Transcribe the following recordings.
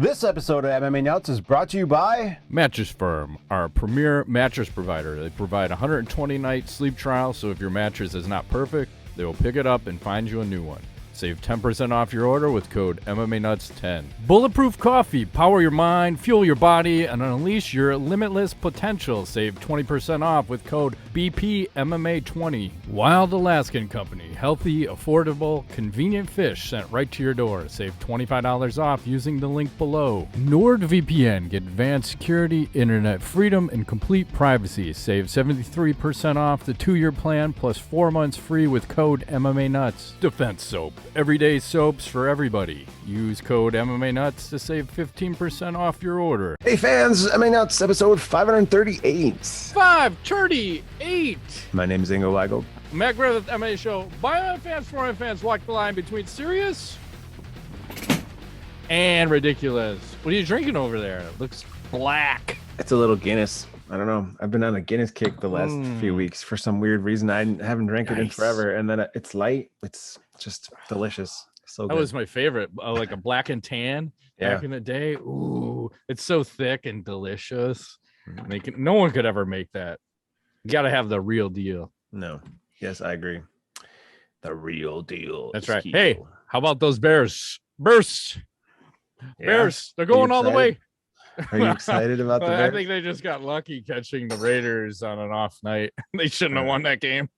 This episode of MMA Nuts is brought to you by Mattress Firm, our premier mattress provider. They provide a 120-night sleep trial, so if your mattress is not perfect, they will pick it up and find you a new one. Save 10% off your order with code MMANUTS10. Bulletproof coffee. Power your mind, fuel your body, and unleash your limitless potential. Save 20% off with code BPMMA20. Wild Alaskan Company. Healthy, affordable, convenient fish sent right to your door. Save $25 off using the link below. NordVPN. Get advanced security, internet freedom, and complete privacy. Save 73% off the 2-year plan plus 4 months free with code MMANUTS. Defense Soap. Everyday soaps for everybody. Use code MMANUTS to save 15% off your order. Hey fans, MMA Nuts episode 538. 538. My name is Ingo Weigel. Matt Griffith, MMA show. By fans, for my fans, walk the line between serious and ridiculous. What are you drinking over there? It looks black. It's a little Guinness. I don't know. I've been on a Guinness kick the last few weeks for some weird reason. I haven't drank it in forever. And then it's light. It's just delicious. So good. That was my favorite. Like a black and tan back in the day. Ooh, it's so thick and delicious. No one could ever make that. You got to have the real deal. No. Yes, I agree. The real deal. That's right. Hey, how about those Bears? Bears. They're going all the way. Are you excited about the Bears? I think they just got lucky catching the Raiders on an off night. They shouldn't have won that game.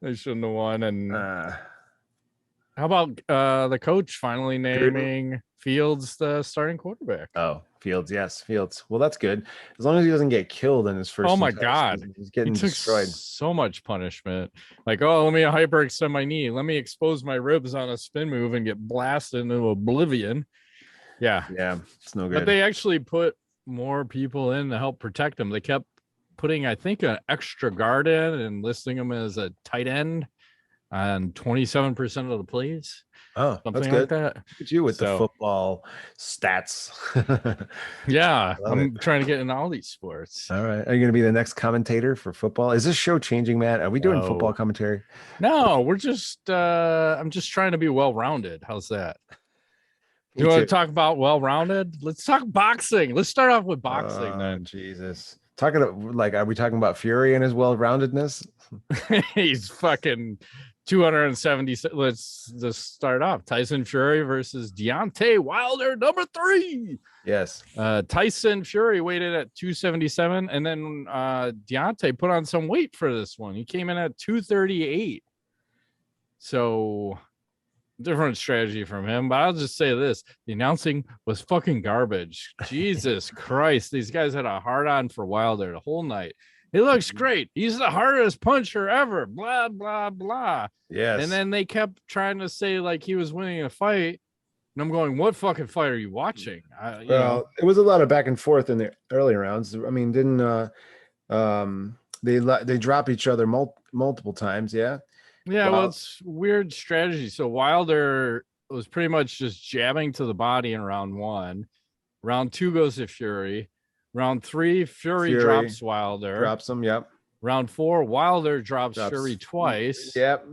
They shouldn't have won. And how about the coach finally naming Fields the starting quarterback? Oh, Fields, yes, Fields. Well, that's good. As long as he doesn't get killed in his first. Oh my God, he's getting destroyed. So much punishment. Like, oh, let me hyperextend my knee. Let me expose my ribs on a spin move and get blasted into oblivion. Yeah, it's no good. But they actually put more people in to help protect him. They kept putting, I think, an extra guard in and listing him as a tight end on 27% of the plays. Oh, something that's good. Like that. Look at you with the football stats. Yeah, I'm trying to get into all these sports. All right. Are you going to be the next commentator for football? Is this show changing, Matt? Are we doing football commentary? No, we're just, I'm just trying to be well-rounded. How's that? You want to talk about well-rounded? Let's talk boxing. Let's start off with boxing then. Jesus. Are we talking about Fury and his well-roundedness? He's fucking 270. Let's just start off. Tyson Fury versus Deontay Wilder, number 3. Yes. Tyson Fury weighed in at 277, and then Deontay put on some weight for this one. He came in at 238. So different strategy from him, but I'll just say this: the announcing was fucking garbage. Jesus Christ, these guys had a hard on for Wilder the whole night. He looks great. He's the hardest puncher ever. Blah blah blah. Yes. And then they kept trying to say like he was winning a fight, and I'm going, "What fucking fight are you watching?" It was a lot of back and forth in the early rounds. I mean, didn't they drop each other multiple times? Yeah. Yeah, well, it's weird strategy. So Wilder was pretty much just jabbing to the body in round 1. Round 2 goes to Fury. Round 3, Fury drops Wilder. Drops him, yep. Round 4, Wilder drops Fury twice. Yep.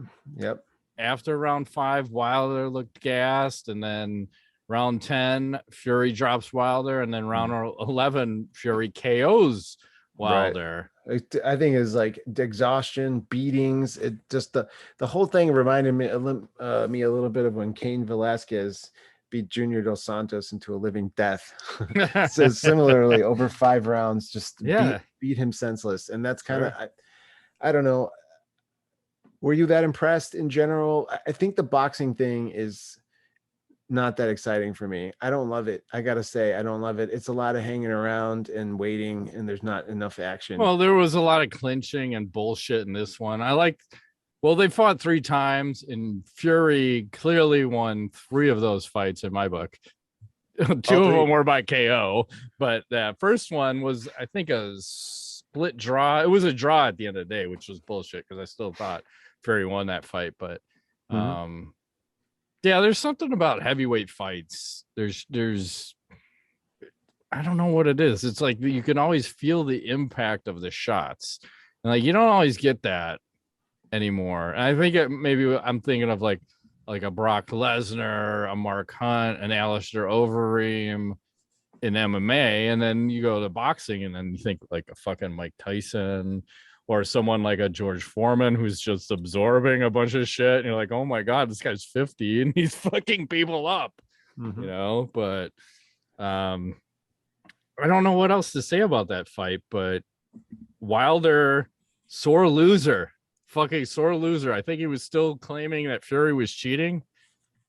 After round 5, Wilder looked gassed. And then round 10, Fury drops Wilder. And then round 11, Fury KOs Wilder. Right. I think is like exhaustion, beatings. It just the whole thing reminded me a little bit of when Cain Velasquez beat Junior Dos Santos into a living death. So similarly, over 5 rounds, just beat him senseless. And that's kind of I don't know. Were you that impressed in general? I think the boxing thing is not that exciting for me. I don't love it. I gotta say, I don't love it. It's a lot of hanging around and waiting, and there's not enough action. Well, there was a lot of clinching and bullshit in this one. They fought 3 times, and Fury clearly won 3 of those fights in my book. 2 of them were by KO, but that first one was, I think, a split draw. It was a draw at the end of the day, which was bullshit because I still thought Fury won that fight, but yeah, there's something about heavyweight fights. There's I don't know what it is. It's like you can always feel the impact of the shots. And like you don't always get that anymore. And I think maybe I'm thinking of like a Brock Lesnar, a Mark Hunt, an Alistair Overeem, in MMA, and then you go to boxing, and then you think like a fucking Mike Tyson or someone like a George Foreman who's just absorbing a bunch of shit, and you're like, oh my god, this guy's 50 and he's fucking people up, you know. But I don't know what else to say about that fight, but Wilder, sore loser, fucking sore loser. I think he was still claiming that Fury was cheating.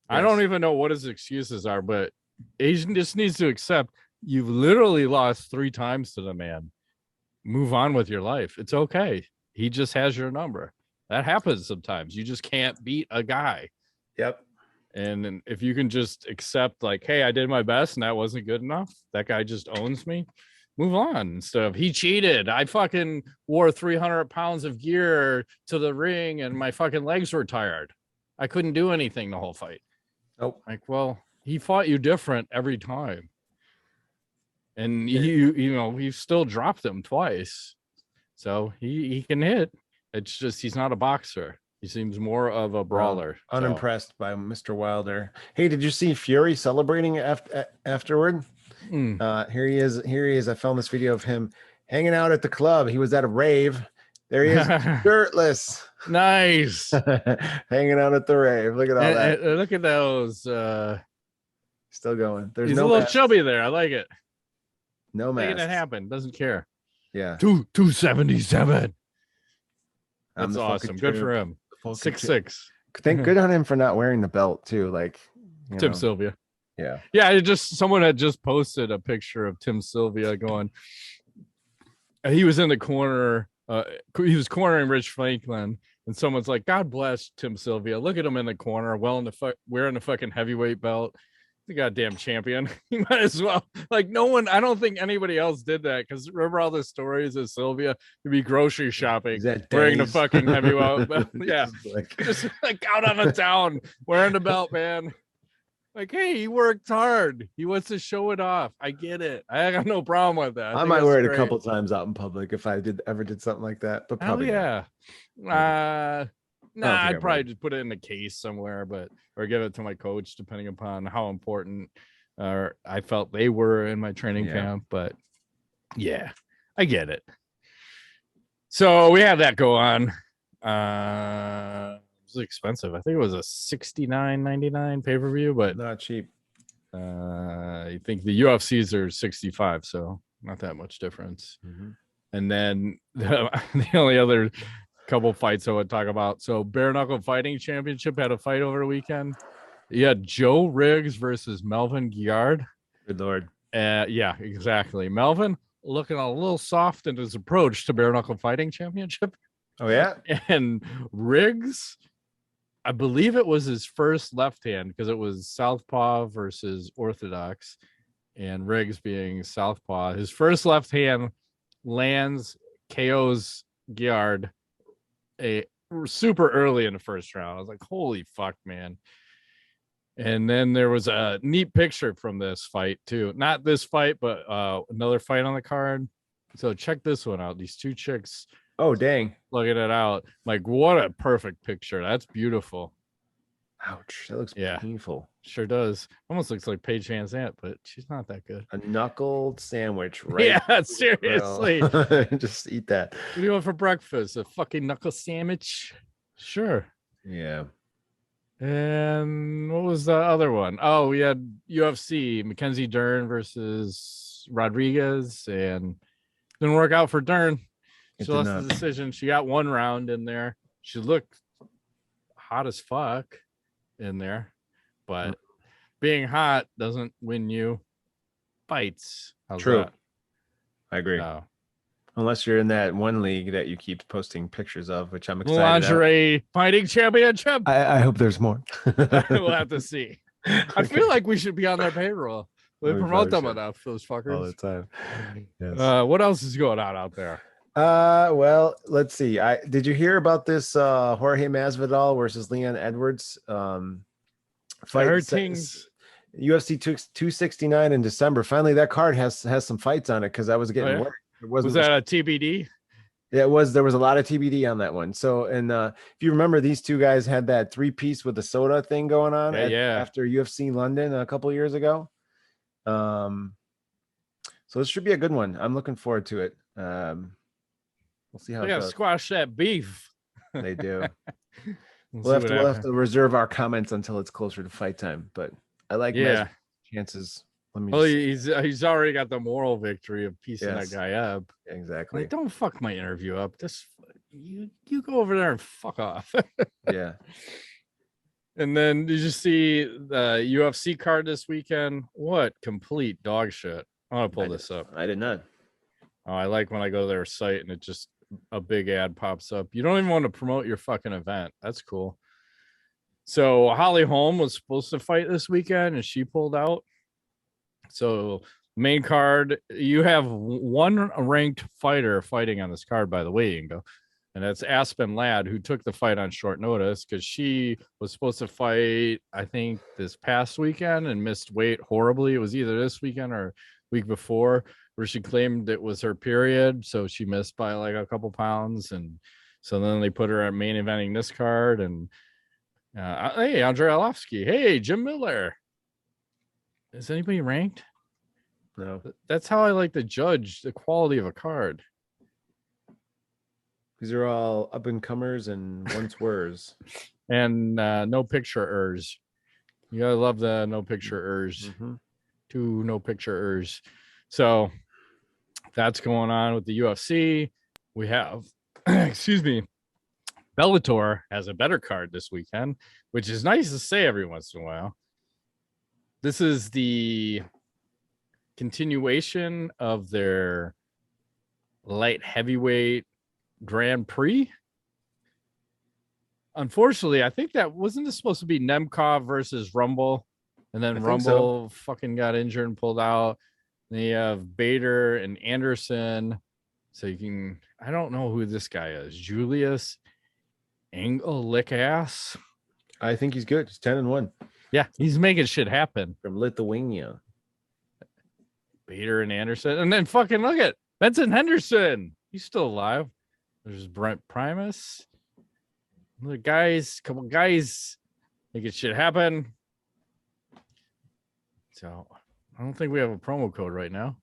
Yes. I don't even know what his excuses are, but Asian just needs to accept you've literally lost 3 times to the man. Move on with your life. It's okay. He just has your number. That happens sometimes. You just can't beat a guy. Yep. And if you can just accept like, hey, I did my best and that wasn't good enough. That guy just owns me. Move on. Instead of he cheated. I fucking wore 300 pounds of gear to the ring and my fucking legs were tired. I couldn't do anything the whole fight. Nope. Like, well, he fought you different every time. And you know, he still dropped him twice. So he can hit. It's just he's not a boxer. He seems more of a brawler. Unimpressed by Mr. Wilder. Hey, did you see Fury celebrating afterward? Here he is. I filmed this video of him hanging out at the club. He was at a rave. There he is, shirtless. Nice. Hanging out at the rave. Look at all that. Look at those. Still going. There's he's no a little mask. chubby there. I like it. No mask. Making it happen. Doesn't care. Yeah. 277. That's awesome. Good for him. 6'6". Good on him for not wearing the belt too. Like Tim Sylvia. Yeah. Yeah. Someone had just posted a picture of Tim Sylvia going. He was in the corner. He was cornering Rich Franklin, and someone's like, "God bless Tim Sylvia. Look at him in the corner, wearing the fucking heavyweight belt. The goddamn champion. He might as well." Like no one. I don't think anybody else did that because remember all the stories of Sylvia to be grocery shopping, wearing the fucking heavyweight belt. Yeah, just like out on the town wearing the belt, man. Like, hey, he worked hard. He wants to show it off. I get it. I got no problem with that. I might wear it a couple times out in public if I ever did something like that. But probably yeah. I'd probably just put it in a case somewhere, or give it to my coach, depending upon how important I felt they were in my training camp. But yeah, I get it. So we had that go on. It was expensive. I think it was a $69.99 pay-per-view, but not cheap. I think the UFCs are 65, so not that much difference. And then the only other couple fights I would talk about. So Bare Knuckle Fighting Championship had a fight over the weekend. You had Joe Riggs versus Melvin Guillard. Good Lord. Yeah, exactly. Melvin looking a little soft in his approach to Bare Knuckle Fighting Championship. Oh, yeah. And Riggs, I believe it was his first left hand because it was Southpaw versus Orthodox, and Riggs being Southpaw. His first left hand lands, KOs Guillard super early in the first round. I was like, holy fuck, man. And then there was a neat picture from this fight too. Not this fight, but another fight on the card. So check this one out. These two chicks. Oh, dang. Looking it out. Like, what a perfect picture. That's beautiful. Ouch. That looks painful. Sure does. Almost looks like Paige Van Zandt, but she's not that good. A knuckled sandwich, right? Yeah, seriously. Just eat that. What do you want for breakfast? A fucking knuckle sandwich? Sure. Yeah. And what was the other one? Oh, we had UFC, Mackenzie Dern versus Rodriguez, and didn't work out for Dern. She lost the decision. She got one round in there. She looked hot as fuck in there, but being hot doesn't win you fights. How's True. That? I agree. Unless you're in that one league that you keep posting pictures of, which I'm excited Lingerie Fighting Championship. I hope there's more. We'll have to see. I feel like we should be on their payroll. We promote them enough, those fuckers. All the time. Yes. What else is going on out there? Well, let's see. Did you hear about this Jorge Masvidal versus Leon Edwards fight? UFC 269 in December. Finally, that card has some fights on it because I was getting worried. Was that a TBD? Yeah, it was. There was a lot of TBD on that one. So, and if you remember, these two guys had that 3-piece with the soda thing going on after UFC London a couple years ago. So this should be a good one. I'm looking forward to it. We'll see how They it gotta goes. squash that beef. They do. We'll We'll have to reserve our comments until it's closer to fight time. But I like Masvidal's chances. Let me. Well, just he's already got the moral victory of piecing that guy up. Exactly. Like, don't fuck my interview up. Just you go over there and fuck off. Yeah. And then did you see the UFC card this weekend? What complete dog shit. I want to pull this up. I did not. Oh, I like when I go to their site and it just a big ad pops up. You don't even want to promote your fucking event. That's cool. So Holly Holm was supposed to fight this weekend and she pulled out. So main card, you have one ranked fighter fighting on this card, by the way, Ingo. And that's Aspen Ladd, who took the fight on short notice because she was supposed to fight, I think, this past weekend and missed weight horribly. It was either this weekend or week before, where she claimed it was her period. So she missed by like a couple pounds. And so then they put her at main eventing this card. And hey, Andre Arlovsky. Hey, Jim Miller. Is anybody ranked? No. That's how I like to judge the quality of a card. These are all up and comers and once were's. And no picture-ers. You gotta love the no picture-ers. Mm-hmm. 2 no picture-ers. So that's going on with the UFC. We have, excuse me, Bellator has a better card this weekend, which is nice to say every once in a while. This is the continuation of their light heavyweight Grand Prix. Unfortunately, I think that wasn't this supposed to be Nemkov versus Rumble, and then Rumble fucking got injured and pulled out. And you have Bader and Anderson. So you can, I don't know who this guy is. Julius Angle Lick Ass. I think he's good. He's 10-1. Yeah, he's making shit happen. From Lithuania. Bader and Anderson. And then fucking look at Benson Henderson. He's still alive. There's Brent Primus. The guys, couple guys making shit happen. So I don't think we have a promo code right now.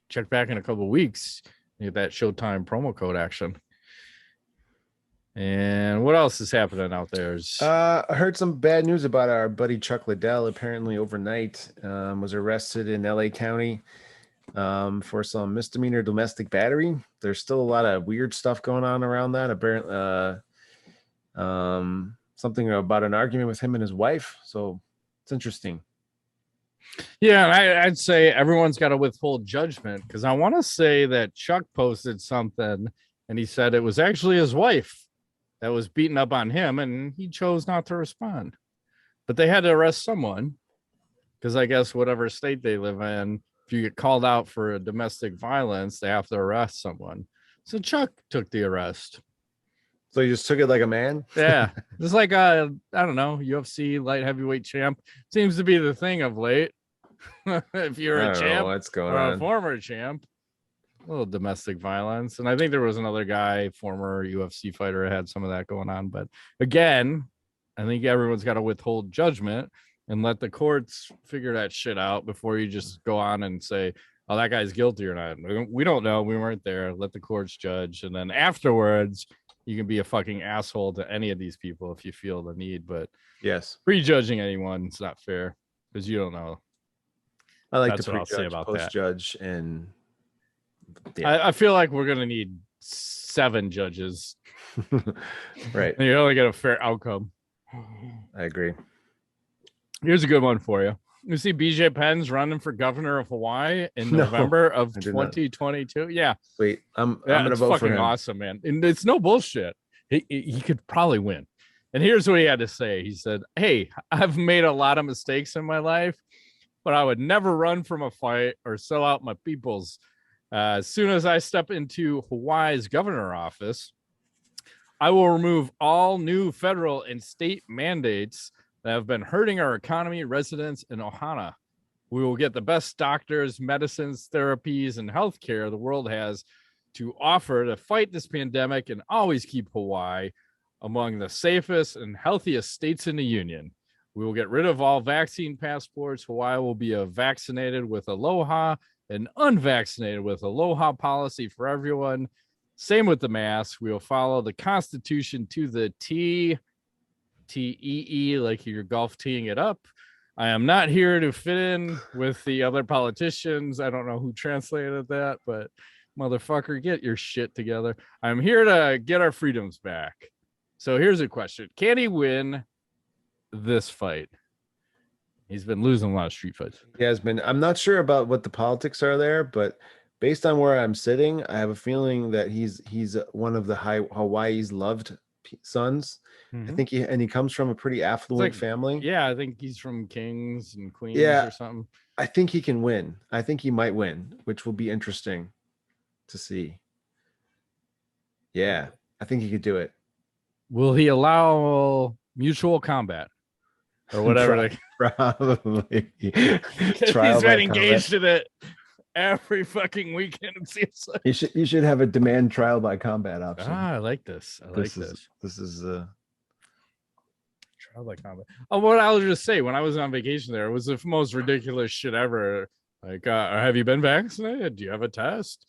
Check back in a couple of weeks. Get that Showtime promo code action. And what else is happening out there? I heard some bad news about our buddy Chuck Liddell. Apparently overnight was arrested in LA County for some misdemeanor domestic battery. There's still a lot of weird stuff going on around that. Apparently, something about an argument with him and his wife. So it's interesting. Yeah, and I'd say everyone's got to withhold judgment because I want to say that Chuck posted something and he said it was actually his wife that was beating up on him and he chose not to respond. But they had to arrest someone because I guess whatever state they live in, if you get called out for domestic violence, they have to arrest someone. So Chuck took the arrest. So you just took it like a man? Yeah. It's like I don't know, UFC light heavyweight champ. Seems to be the thing of late. If you're a champ what's going or on? a former champ, a little domestic violence. And I think there was another guy, former UFC fighter, had some of that going on. But again, I think everyone's got to withhold judgment and let the courts figure that shit out before you just go on and say, oh, that guy's guilty or not. We don't know. We weren't there. Let the courts judge. And then afterwards, you can be a fucking asshole to any of these people if you feel the need. But yes, prejudging anyone is not fair because you don't know. I like That's to what I'll say about that. post-judge, and I feel like we're gonna need 7 judges, right? And you only get a fair outcome. I agree. Here's a good one for you. You see, BJ Penn's running for governor of Hawaii in November of 2022. Yeah, wait, I'm gonna vote for him. Awesome, man, and it's no bullshit. He could probably win. And here's what he had to say. He said, "Hey, I've made a lot of mistakes in my life, but I would never run from a fight or sell out my peoples. As soon as I step into Hawaii's governor office, I will remove all new federal and state mandates that have been hurting our economy, residents, and Ohana. We will get the best doctors, medicines, therapies, and healthcare the world has to offer to fight this pandemic and always keep Hawaii among the safest and healthiest states in the union. We will get rid of all vaccine passports. Hawaii will be vaccinated with aloha and unvaccinated with aloha policy for everyone. Same with the mask. We will follow the Constitution to the T. T-E-E, like you're golf teeing it up. I am not here to fit in with the other politicians. I don't know who translated that, but motherfucker, get your shit together. I'm here to get our freedoms back. So here's a question. Can he win this fight? He's been losing a lot of street fights. He has been. I'm not sure about what the politics are there, but based on where I'm sitting, I have a feeling that he's one of the Hawaii's loved sons. I think he comes from a pretty affluent family. Yeah, I think he's from Kings and Queens or something. I think he can win. I think he might win, which will be interesting to see. Yeah, I think he could do it. Will he allow mutual combat or whatever? Probably. He's been engaged in it every fucking weekend. It seems like. You should have a demand trial by combat option. I like this. This is trial by combat. Oh, what I'll just say, when I was on vacation there, it was the most ridiculous shit ever. Like, have you been vaccinated? Do you have a test?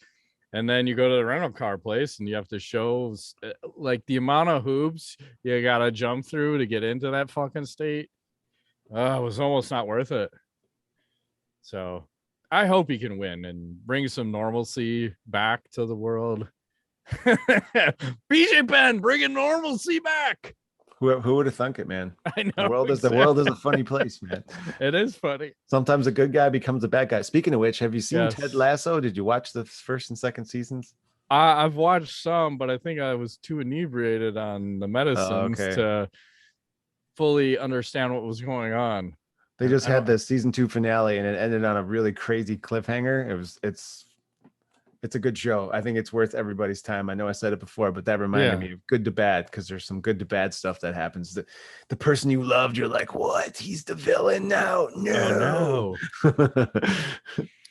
And then you go to the rental car place and you have to show like the amount of hoops you gotta jump through to get into that fucking state. It was almost not worth it. So I hope he can win and bring some normalcy back to the world. BJ Penn bringing normalcy back. Who would have thunk it, man? I know. The world is a funny place, man. It is funny. Sometimes a good guy becomes a bad guy. Speaking of which, have you seen Ted Lasso? Did you watch the first and second seasons? I've watched some, but I think I was too inebriated on the medicines to fully understand what was going on. They just had the season 2 finale, and it ended on a really crazy cliffhanger. It's a good show. I think it's worth everybody's time. I know I said it before, but that reminded me of good to bad, because there's some good to bad stuff that happens. The person you loved, you're like, what? He's the villain now? No. Oh, no.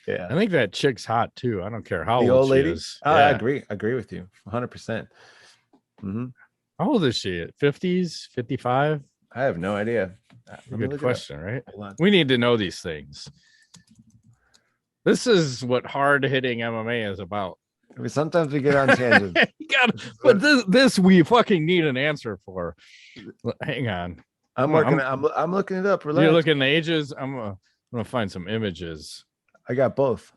Yeah. I think that chick's hot too. I don't care how old she lady is. I agree with you 100%. How old is she? 50s, 55? I have no idea. Good question, right? We need to know these things. This is what hard-hitting MMA is about. I mean, sometimes we get on tangents. But this we fucking need an answer for. Hang on. I'm looking it up. Relax. You're looking at ages. I'm gonna find some images. I got both.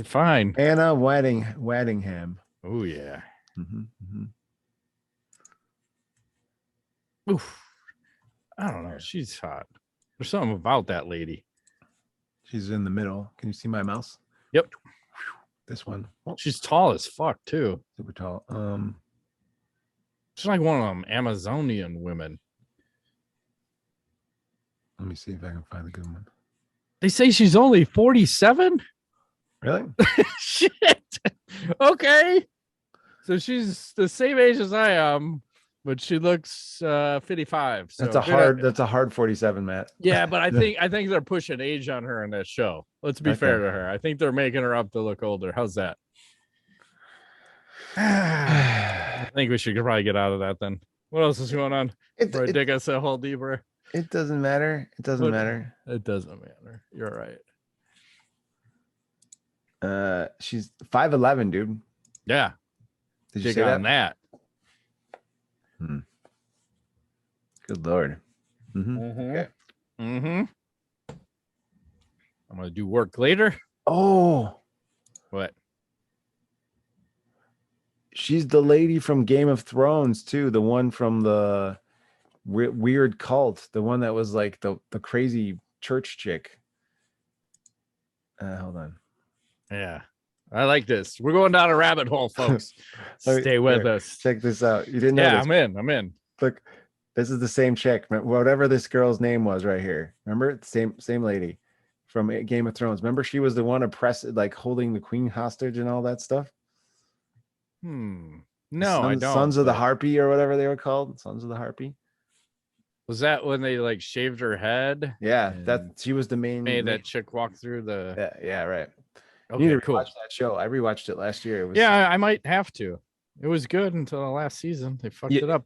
Fine. Anna Waddingham. Oh yeah. Oof. I don't know. She's hot. There's something about that lady. She's in the middle. Can you see my mouse? Yep. This one. She's tall as fuck too. Super tall. She's like one of them Amazonian women. Let me see if I can find a good one. They say she's only 47. Really? Shit. Okay. So she's the same age as I am, but she looks 55. So that's a hard 47, Matt. Yeah, but I think they're pushing age on her in that show. Let's be fair to her. I think they're making her up to look older. How's that? I think we should probably get out of that then. What else is going on? Before I dig us a hole deeper. It doesn't matter. It doesn't matter. You're right. She's 5'11", dude. Yeah. Did you say that? On that? Good Lord. Okay. I'm gonna do work later. Oh, what? She's the lady from Game of Thrones too. The one from the weird cult. The one that was like the crazy church chick. Hold on. Yeah. I like this. We're going down a rabbit hole, folks. Stay with us. Check this out. You didn't know this. I'm in. Look, this is the same chick. Whatever this girl's name was right here. Remember? Same lady from Game of Thrones. Remember, she was the one oppressed, like holding the queen hostage and all that stuff? No, I don't. Sons of the Harpy or whatever they were called. Sons of the Harpy. Was that when they like shaved her head? Yeah, she was the main. Made that chick walk through the. Yeah, right. Okay, you need to rewatch that show. I rewatched it last year. I might have to. It was good until the last season. They fucked it up.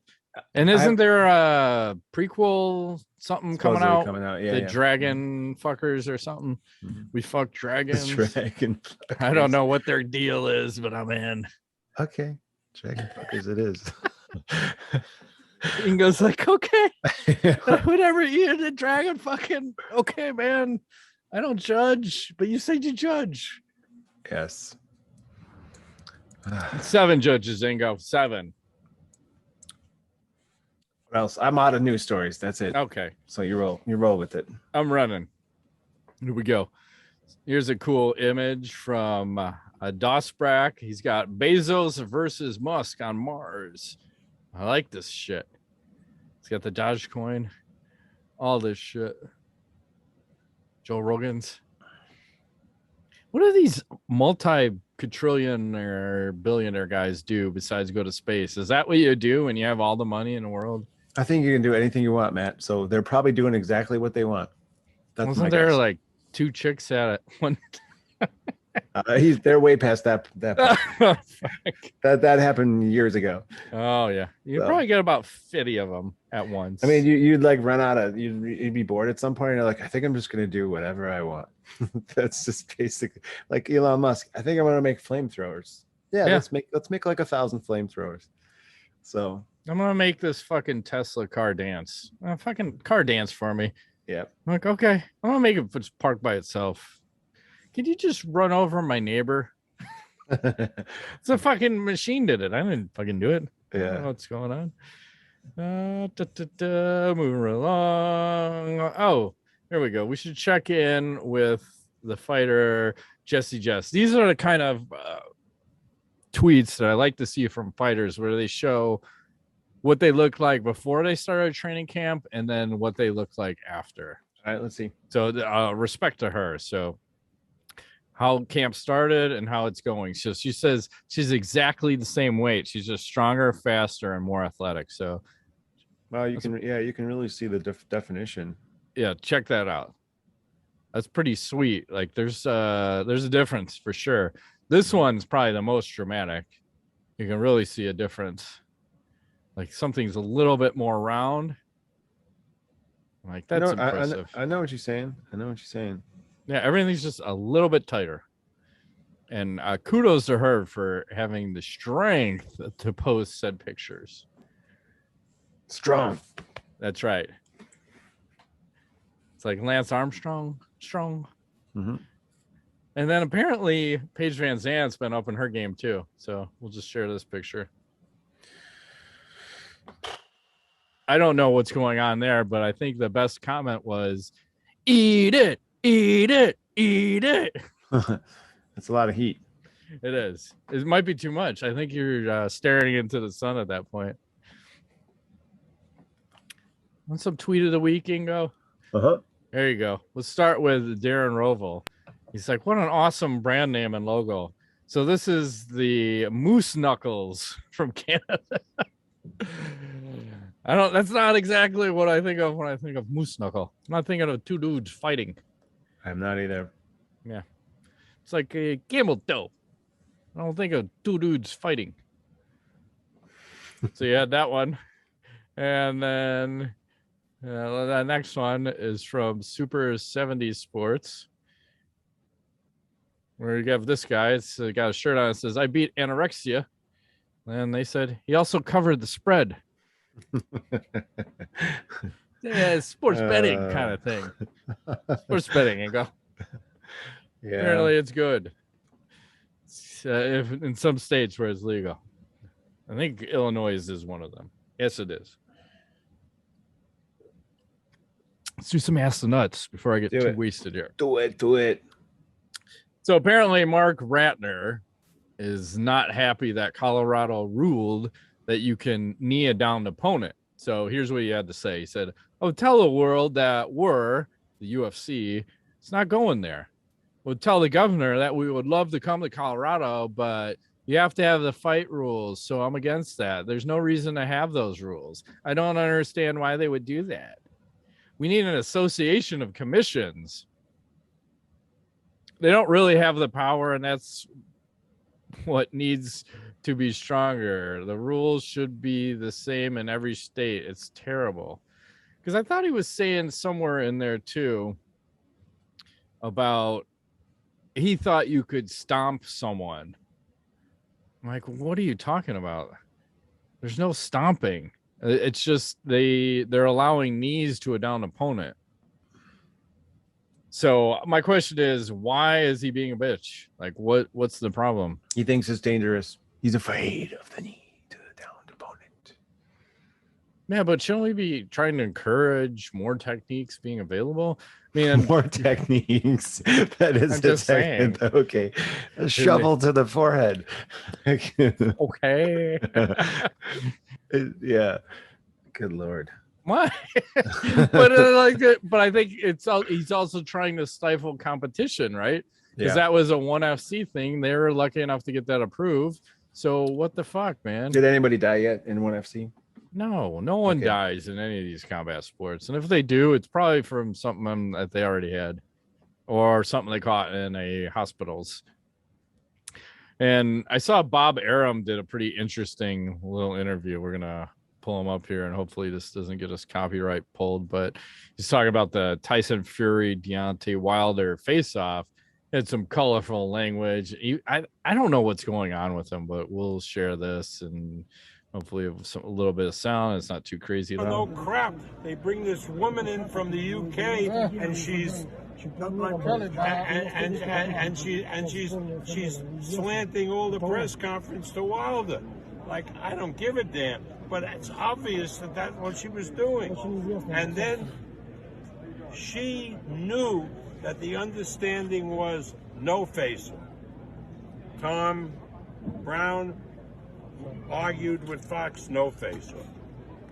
And I isn't there a prequel something coming supposedly out? coming out. Yeah, The yeah. dragon fuckers or something. Mhm. We fuck dragons. Dragon. I don't know what their deal is, but I'm in. Okay, dragon fuckers. It is. Ingo's like, okay, whatever. You're the dragon fucking. Okay, man. I don't judge, but you said you judge. Yes. 7 judges, Ingo. 7. What else? I'm out of news stories. That's it. Okay. So you roll with it. I'm running. Here we go. Here's a cool image from Dosbrack. He's got Bezos versus Musk on Mars. I like this shit. He's got the Dogecoin. All this shit. Joe Rogan's. What do these multi-quadrillion or billionaire guys do besides go to space? Is that what you do when you have all the money in the world? I think you can do anything you want, Matt. So they're probably doing exactly what they want. That's Wasn't there like 2 chicks at it? One. They're way past that. That happened years ago. Oh yeah, you probably get about 50 of them at once. I mean, you'd like run out of. You'd be bored at some point. And you're like, I think I'm just gonna do whatever I want. That's just basic. Like Elon Musk. I think I'm gonna make flamethrowers. Yeah. Let's make like 1,000 flamethrowers. So I'm gonna make this fucking Tesla car dance. Fucking car dance for me. Yeah. I'm like, okay, I'm gonna make it just park by itself. Can you just run over my neighbor? It's a fucking machine did it. I didn't fucking do it. Yeah. I don't know what's going on. Moving right along. Oh, here we go. We should check in with the fighter Jessy Jess. These are the kind of tweets that I like to see from fighters where they show what they look like before they started training camp and then what they look like after. All right, let's see. So respect to her. So how camp started and how it's going. So she says she's exactly the same weight. She's just stronger, faster, and more athletic. So, well, you can really see the definition. Yeah, check that out. That's pretty sweet. Like there's a difference for sure. This one's probably the most dramatic. You can really see a difference. Like something's a little bit more round. Like that's impressive. I know what you're saying. Yeah, everything's just a little bit tighter. And kudos to her for having the strength to post said pictures. Strong. That's right. It's like Lance Armstrong, strong. Mm-hmm. And then apparently Paige Van Zandt's been up in her game too. So we'll just share this picture. I don't know what's going on there, but I think the best comment was, eat it. Eat it. Eat it. That's a lot of heat. It is. It might be too much. I think you're staring into the sun at that point. Want some tweet of the week, Ingo? Uh-huh. There you go. Let's start with Darren Rovell. He's like, what an awesome brand name and logo. So this is the Moose Knuckles from Canada. That's not exactly what I think of when I think of Moose Knuckle. I'm not thinking of 2 dudes fighting. I'm not either. Yeah. It's like a camel toe. I don't think of 2 dudes fighting. So you had that one. And then the next one is from Super 70s Sports, where you have this guy. It's got a shirt on. It says, I beat anorexia. And they said he also covered the spread. Yeah, sports betting kind of thing. Sports betting, and go. Yeah. Apparently, it's good. If in some states where it's legal, I think Illinois is one of them. Yes, it is. Let's do some Ask the Nuts before I get too wasted here. Do it. So apparently, Mark Ratner is not happy that Colorado ruled that you can knee a downed opponent. So here's what he had to say. He said, "Oh, tell the world that we're the UFC. It's not going there. We'll tell the governor that we would love to come to Colorado, but you have to have the fight rules. So I'm against that. There's no reason to have those rules. I don't understand why they would do that. We need an association of commissions. They don't really have the power, and that's what needs to be stronger. The rules should be the same in every state. It's terrible. Because I thought he was saying somewhere in there too about he thought you could stomp someone. I'm like, what are you talking about? There's no stomping. It's just they're allowing knees to a down opponent. So my question is, why is he being a bitch? Like, what's the problem? He thinks it's dangerous. He's afraid of the knee to the downed opponent. Yeah, but shouldn't we be trying to encourage more techniques being available? I mean, more techniques. That is the technique. Okay. A shovel to the forehead. Okay. Yeah. Good Lord. Why? but I think he's also trying to stifle competition, right? Because that was a 1FC thing. They were lucky enough to get that approved. So what the fuck, man? Did anybody die yet in 1FC? No one dies in any of these combat sports. And if they do, it's probably from something that they already had or something they caught in a hospitals. And I saw Bob Arum did a pretty interesting little interview. We're going to pull him up here and hopefully this doesn't get us copyright pulled, but he's talking about the Tyson Fury, Deontay Wilder face-off. Had some colorful language. I don't know what's going on with him, but we'll share this and hopefully a little bit of sound. It's not too crazy though. No crap. They bring this woman in from the UK, and she's she's slanting all the press conference to Wilder. Like, I don't give a damn, but it's obvious that that's what she was doing. And then she knew that the understanding was no facer. Tom Brown argued with Fox, no face-off.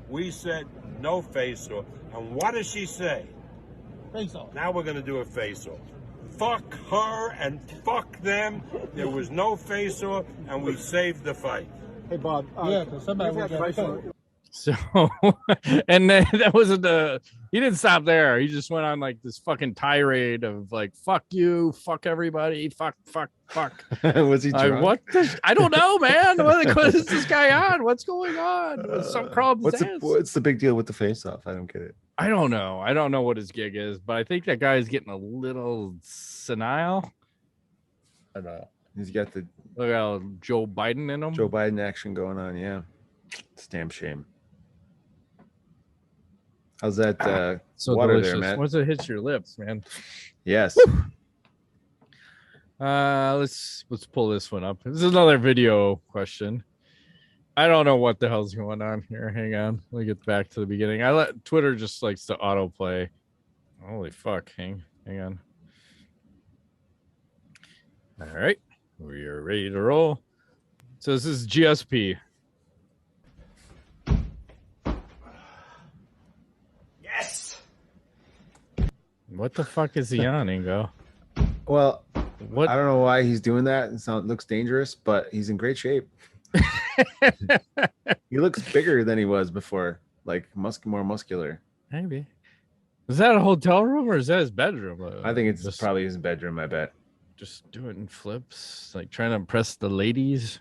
We said no face-off. And what does she say? Face-off. Now we're going to do a face-off. Fuck her and fuck them. There was no face-off, and we saved the fight. Hey, Bob. Somebody will get face-off. So, and then that wasn't he didn't stop there. He just went on like this fucking tirade of like, fuck you, fuck everybody, fuck. Was he drunk? I don't know, man. What is this guy on? What's going on? Some crowd. What's the big deal with the face-off? I don't get it. I don't know what his gig is, but I think that guy is getting a little senile. I don't know. He's got the look at Joe Biden in him. Joe Biden action going on, yeah. It's a damn shame. How's that so water delicious. there, Matt? Once it hits your lips, man. Yes. Let's pull this one up. This is another video question. I don't know what the hell's going on here. Hang on. Let me get back to the beginning. Twitter just likes to autoplay. Holy fuck. Hang on. All right. We are ready to roll. So this is GSP. Yes. What the fuck is he on, Ingo? Well, what? I don't know why he's doing that. It looks dangerous, but he's in great shape. He looks bigger than he was before, like more muscular. Maybe. Is that a hotel room or is that his bedroom? I think it's probably his bedroom, I bet. Just doing flips, like trying to impress the ladies.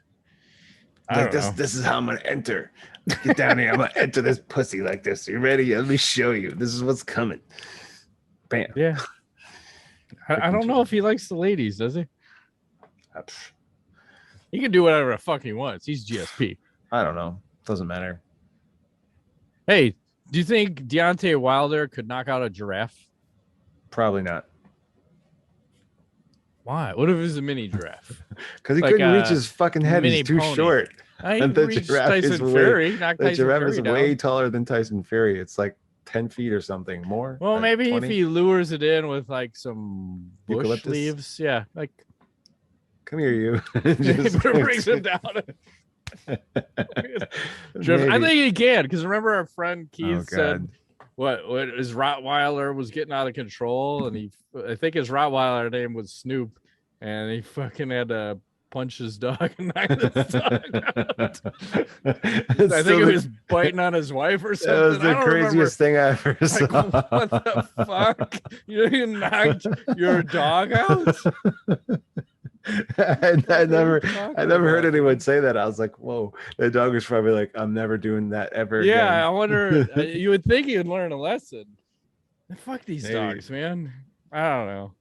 Like this is how I'm gonna enter. Get down here. I'm gonna enter this pussy like this. You ready? Let me show you. This is what's coming. Bam. Yeah. I don't know if he likes the ladies, does he? He can do whatever the fuck he wants. He's GSP. I don't know. Doesn't matter. Hey, do you think Deontay Wilder could knock out a giraffe? Probably not. Why? What if it was a mini giraffe? Because he couldn't reach his fucking head. He's too short. And the giraffe is way taller than Tyson Fury. It's like 10 feet or something more. Well, like maybe 20? if he lures it in with like some bush eucalyptus leaves. Yeah. Like, come here, you. Just brings him down. I think he can, because remember our friend Keith said what his Rottweiler was getting out of control, and I think his Rottweiler name was Snoop, and he fucking had to punch his dog and knock his dog out. I think he was biting on his wife or something. That was the craziest thing I ever saw. What the fuck? You knocked your dog out? I never talking heard about, anyone dude? say that. I was like, whoa, the dog was probably like, I'm never doing that ever Yeah, again. I wonder. You would think you'd learn a lesson. Fuck these Maybe. dogs, man. I don't know.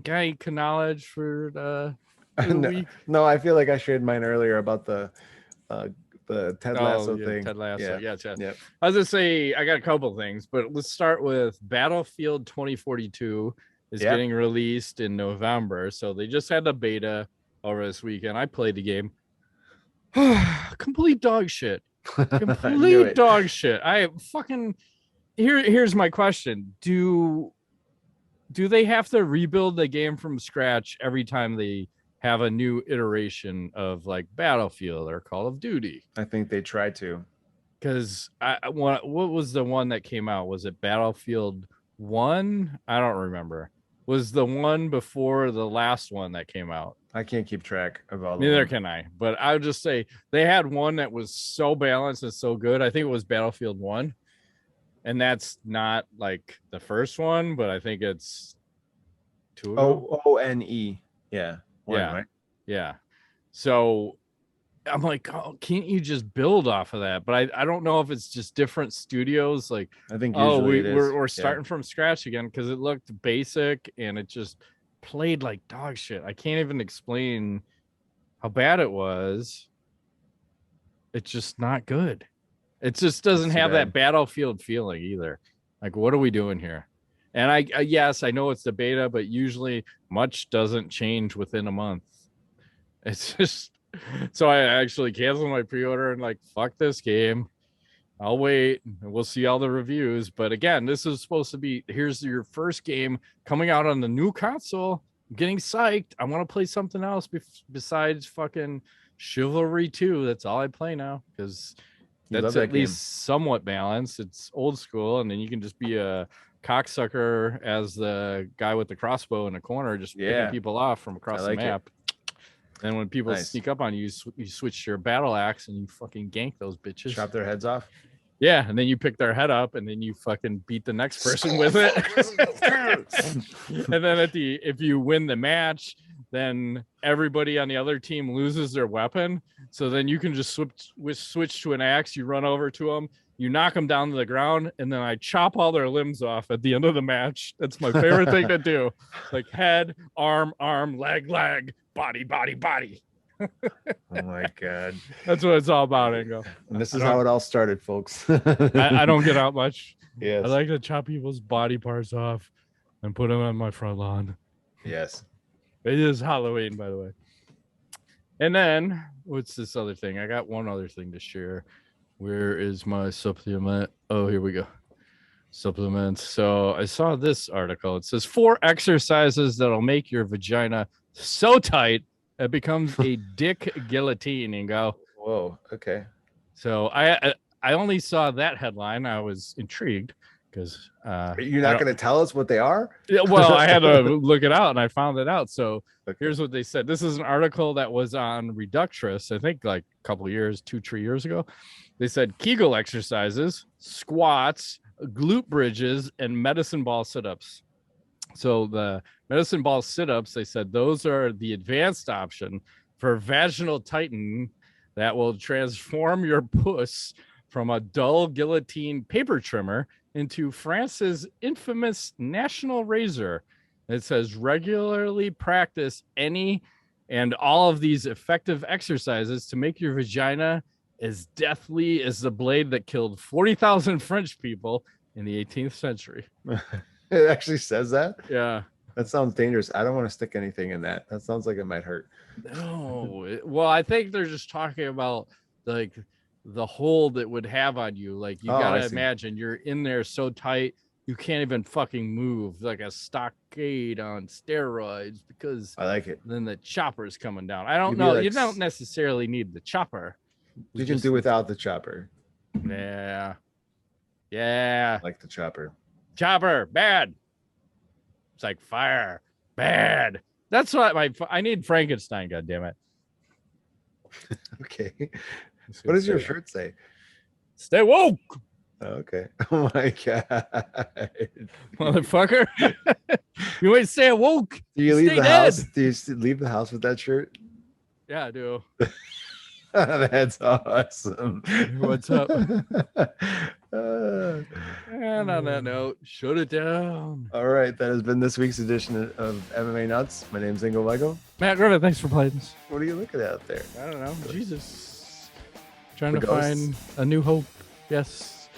Guy knowledge for the No, week. no, I feel like I shared mine earlier about the Ted Lasso thing. Ted Lasso. Yeah, Yep. I was gonna say I got a couple things, but let's start with Battlefield 2042 is Yep. getting released in November. So they just had the beta over this weekend. I played the game. Complete dog shit. I knew Complete it. dog shit. I fucking here's my question. Do they have to rebuild the game from scratch every time they have a new iteration of like Battlefield or Call of Duty? I think they tried to. Because what was the one that came out? Was it Battlefield 1? I don't remember. Was the one before the last one that came out? I can't keep track of all. Neither can I. But I would just say they had one that was so balanced and so good. I think it was Battlefield 1. And that's not like the first one, but I think it's 2. ONE. Yeah. One, Yeah. right? Yeah. So I'm like, oh, can't you just build off of that? But I don't know if it's just different studios. Like, I think usually we're starting from scratch again because it looked basic and it just played like dog shit. I can't even explain how bad it was. It's just not good. It just doesn't have that Battlefield feeling either. Like, what are we doing here? And I yes, I know it's the beta, but usually much doesn't change within a month. It's just so I actually canceled my pre-order and like, fuck this game. I'll wait and we'll see all the reviews. But again, this is supposed to be, here's your first game coming out on the new console. I'm getting psyched. I want to play something else besides fucking Chivalry 2. That's all I play now because that's at least somewhat balanced. It's old school, and then you can just be a cocksucker as the guy with the crossbow in the corner, just picking people off from across the map. And when people sneak up on you, you switch to your battle axe and you fucking gank those bitches. Chop their heads off. Yeah, and then you pick their head up and then you fucking beat the next person with it. And then if you win the match, then everybody on the other team loses their weapon. So then you can just switch to an axe. You run over to them, you knock them down to the ground, and then I chop all their limbs off at the end of the match. That's my favorite thing to do. Like head, arm, leg, body. Oh my god, that's what it's all about, Ingo. And this is how it all started, folks. I don't get out much. Yes, I like to chop people's body parts off and put them on my front lawn. Yes, it is Halloween, by the way. And then what's this other thing? I got one other thing to share. Where is my supplement? Oh, here we go. Supplements. So I saw this article. It says 4 exercises that'll make your vagina so tight it becomes a dick guillotine, and go. Whoa. Okay. So I only saw that headline. I was intrigued because you're not going to tell us what they are. Yeah, well, I had to look it out, and I found it out. So here's what they said. This is an article that was on Reductress, I think, like a couple of years, 2-3 years ago. They said Kegel exercises, squats, glute bridges, and medicine ball sit-ups. So the medicine ball sit-ups, they said those are the advanced option for vaginal tightening that will transform your puss from a dull guillotine paper trimmer into France's infamous national razor. It says regularly practice any and all of these effective exercises to make your vagina as deathly as the blade that killed 40,000 French people in the 18th century. It actually says that? Yeah. That sounds dangerous. I don't want to stick anything in that. That sounds like it might hurt. No. Well, I think they're just talking about like the hold it would have on you. Like you gotta imagine you're in there so tight you can't even fucking move, like a stockade on steroids, because I like it. Then the chopper's coming down. I don't know. Like, you don't necessarily need the chopper. You can do without the chopper. Yeah. Yeah. I like the chopper. Chopper, bad. It's like fire, bad. That's what I need Frankenstein, goddammit. Okay. What does your shirt say? Stay woke. Okay. Oh my god. Motherfucker. You ain't stay woke. Do you leave Stay the dead. house? Do you leave the house with that shirt? Yeah, I do. That's awesome. What's up? Uh, And on that note, shut it down. all right, that has been this week's edition of MMA Nuts. My name's Ingo Lego. Matt Griffith, thanks for playing this. What are you looking at out there? I don't know. Jesus. Trying The to ghosts? find a new hope. Yes.